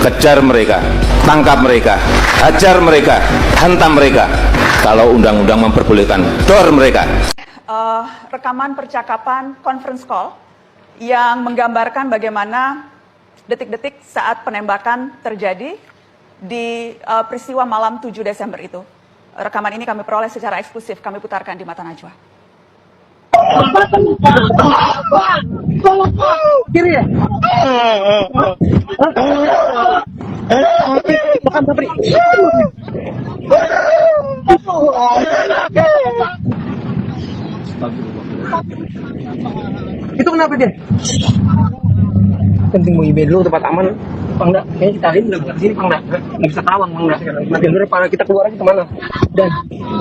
kejar mereka, tangkap mereka, hajar mereka, hantam mereka. Kalau undang-undang memperbolehkan, dor mereka. Rekaman percakapan conference call yang menggambarkan bagaimana detik-detik saat penembakan terjadi di peristiwa malam 7 Desember itu. Rekaman ini kami peroleh secara eksklusif, kami putarkan di Mata Najwa. Kiri ya? Makan pabrik. Itu kenapa dia? Penting mau IB dulu tempat aman. Pangda, kayaknya kita hari udah sini Pangda. Nggak bisa terawang Pangda. Nanti bener kita keluar aja kemana? Dan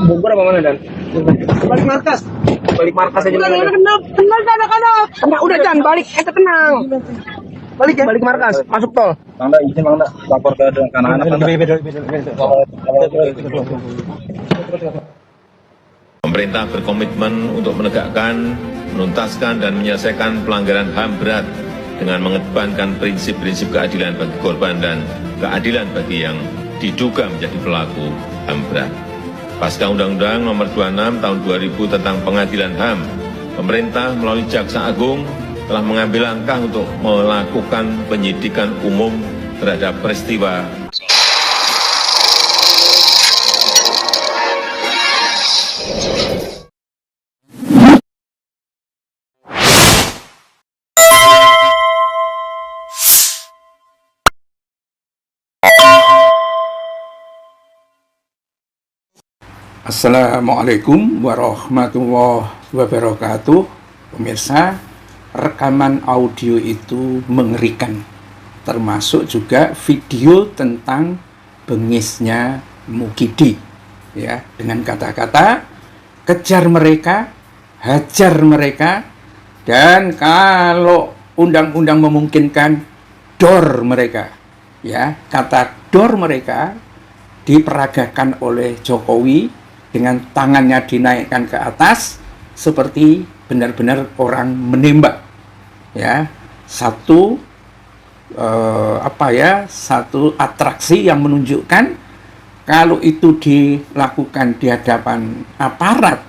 Bogor apa mana Dan? Balik markas. Balik markas aja. Tenang anak-anak. Udah Dan balik. Tenang. Balik ya. Balik markas. Masuk tol. Pangda izin Pangda lapor ke anak-anak. Pemerintah berkomitmen untuk menegakkan, menuntaskan, dan menyelesaikan pelanggaran HAM berat dengan mengedepankan prinsip-prinsip keadilan bagi korban dan keadilan bagi yang diduga menjadi pelaku HAM berat. Pasca Undang-Undang Nomor 26 Tahun 2000 tentang Pengadilan HAM, pemerintah melalui Jaksa Agung telah mengambil langkah untuk melakukan penyidikan umum terhadap peristiwa Assalamualaikum warahmatullahi wabarakatuh. Pemirsa, rekaman audio itu mengerikan, termasuk juga video tentang bengisnya Mukidi, ya, dengan kata-kata kejar mereka, hajar mereka, dan kalau undang-undang memungkinkan, dor mereka. Ya, kata dor mereka diperagakan oleh Jokowi dengan tangannya dinaikkan ke atas seperti benar-benar orang menembak. Ya, satu atraksi yang menunjukkan kalau itu dilakukan di hadapan aparat,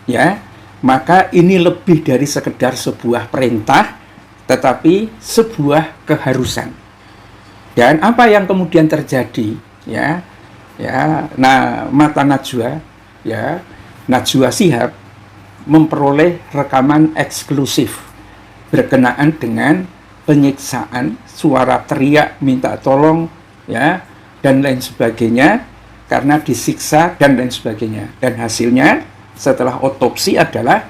ya, maka ini lebih dari sekedar sebuah perintah, tetapi sebuah keharusan. Dan apa yang kemudian terjadi, ya, nah, Mata Najwa, ya, Najwa Shihab memperoleh rekaman eksklusif berkenaan dengan penyiksaan, suara teriak minta tolong, ya, dan lain sebagainya karena disiksa dan lain sebagainya. Dan hasilnya setelah otopsi adalah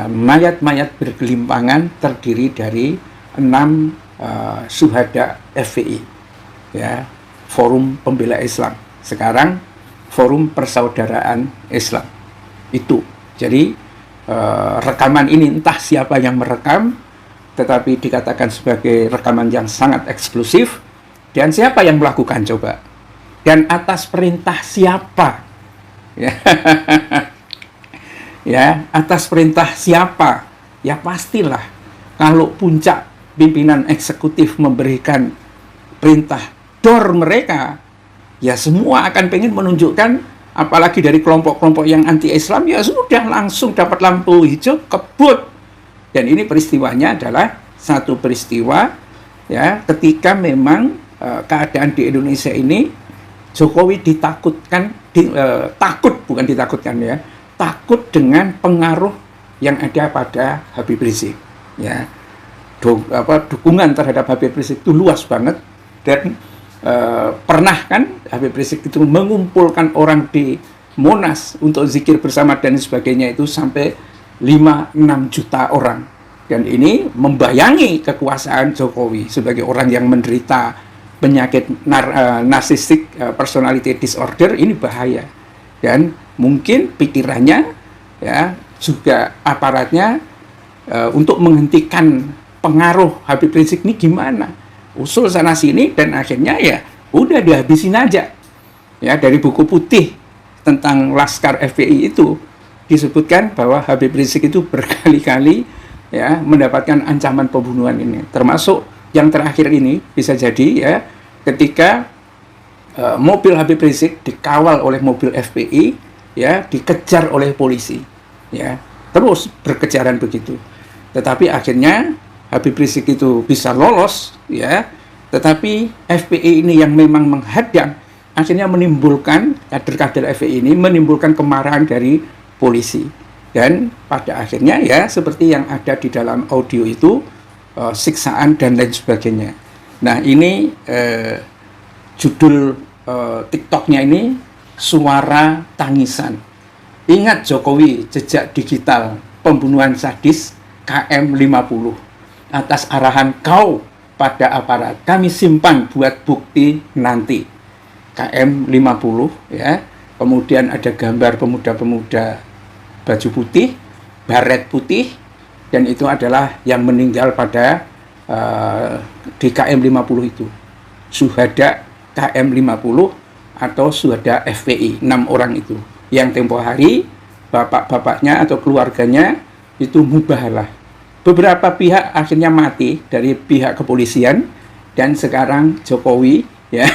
mayat-mayat bergelimpangan terdiri dari 6 syuhada FPI, ya, Forum Pembela Islam, sekarang Forum Persaudaraan Islam. Itu jadi rekaman ini entah siapa yang merekam, tetapi dikatakan sebagai rekaman yang sangat eksklusif. Dan siapa yang melakukan coba? Dan atas perintah siapa? Ya, ya, atas perintah siapa? Ya pastilah kalau puncak pimpinan eksekutif memberikan perintah dor mereka, ya semua akan pengen menunjukkan, apalagi dari kelompok-kelompok yang anti-Islam, ya sudah langsung dapat lampu hijau, kebut. Dan ini peristiwanya adalah satu peristiwa, ya, ketika memang keadaan di Indonesia ini Jokowi ditakutkan, takut dengan pengaruh yang ada pada Habib Rizik, ya. Dukungan terhadap Habib Rizik itu luas banget. Dan pernah kan Habib Rizik itu mengumpulkan orang di Monas untuk zikir bersama dan sebagainya itu sampai 5-6 juta orang. Dan ini membayangi kekuasaan Jokowi sebagai orang yang menderita penyakit narcissistic personality disorder. Ini bahaya. Dan mungkin pikirannya, ya, juga aparatnya untuk menghentikan pengaruh Habib Rizik ini gimana? Usul sana sini dan akhirnya ya udah dihabisin aja. Ya, dari buku putih tentang Laskar FPI itu disebutkan bahwa Habib Rizik itu berkali-kali, ya, mendapatkan ancaman pembunuhan ini. Termasuk yang terakhir ini bisa jadi, ya, ketika mobil Habib Rizik dikawal oleh mobil FPI, ya, dikejar oleh polisi, ya, terus berkejaran begitu. Tetapi akhirnya Habib Rizik itu bisa lolos, ya, tetapi FPI ini yang memang menghadang, akhirnya menimbulkan, kader-kader FPI ini menimbulkan kemarahan dari polisi. Dan pada akhirnya, ya, seperti yang ada di dalam audio itu, siksaan dan lain sebagainya. Nah, ini judul TikToknya ini Suara Tangisan. Ingat Jokowi, jejak digital pembunuhan sadis KM50. Atas arahan kau pada aparat, kami simpan buat bukti nanti. KM50, ya. Kemudian ada gambar pemuda-pemuda baju putih, baret putih, dan itu adalah yang meninggal pada di KM50 itu. Syuhada KM50 atau syuhada FPI, 6 orang itu. Yang tempo hari bapak-bapaknya atau keluarganya itu mubahalah. Beberapa pihak akhirnya mati dari pihak kepolisian, dan sekarang Jokowi, ya,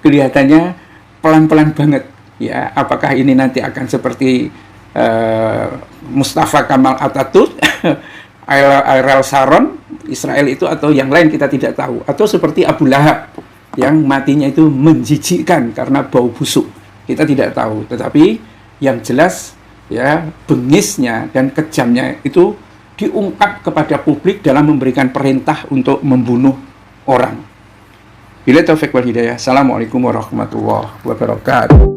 kelihatannya pelan-pelan banget, ya. Apakah ini nanti akan seperti Mustafa Kemal Atatürk, Ariel Sharon, Israel itu, atau yang lain kita tidak tahu, atau seperti Abu Lahab yang matinya itu menjijikkan karena bau busuk, kita tidak tahu. Tetapi yang jelas, ya, bengisnya dan kejamnya itu diungkap kepada publik dalam memberikan perintah untuk membunuh orang. Bila taufik wal hidayah. Assalamualaikum warahmatullahi wabarakatuh.